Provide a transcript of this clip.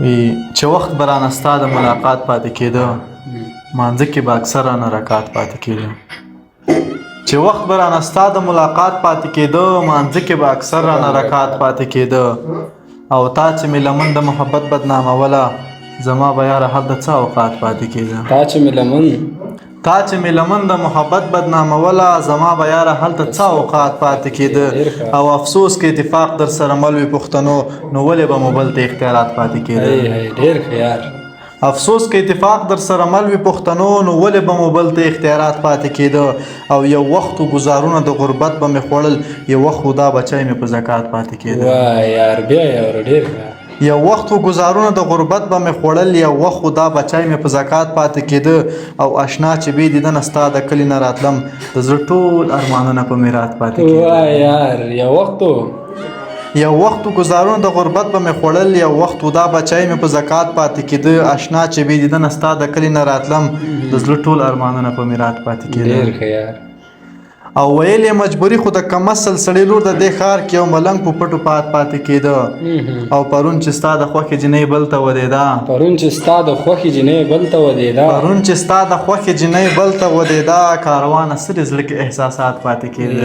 وی چې وخت به رانه ستا د ملاقات پاتې کېده مانځه کې به اکثر رانه رکات پاتې کېده چې وخت به رانه ستا د ملاقات پاتې کېده مانځه کې به اکثر رانه رکات پاتې کېده او تا چې مې لمن د محبت بدناموله زما به یاره هلته څه اوقات پاتې کېده تا چې مې لمن د محبت بدناموله زما به یاره هلته څه اوقات پاتې کېده او افسوس کې اتفاق در سره مل وي پښتنو نو ولې به مو بل ته اختیارات پاتې کېده افسوس کې اتفاق در سره مل وي پښتنو نو ولې به مو بل ته اختیارات پاتې کېده او یو وخت گزارونه د غربت به مې خوړل یو وخت دا بچی مې په زکات پاتې کېده یو وخت گزارونه د غربت به مې خوړل یو وخت دا بچی مې په زکات پاتې کېده او اشنا چې بې دیدنه ستا د کلي نه راتلم د زړه ټول ارمانونه په میراث پاتې کېده یو وخت گزارونه د غربت به مې خوړل یو وخت دا بچی مې په زکات پاتې کېده اشنا چې بې دیدنه ستا د کلي نه راتلم د زړه ټول ارمانونه په میراث پاتې کېده او ویل یې مجبوري خو د کم اصل سړي لور د دې ښار کې یو ملنګ په پټو پاتې کېده او پرون چې ستا د خوښې جنۍ بل ته ودېده کاروانه سرې زړه کې احساسات پاتې کېده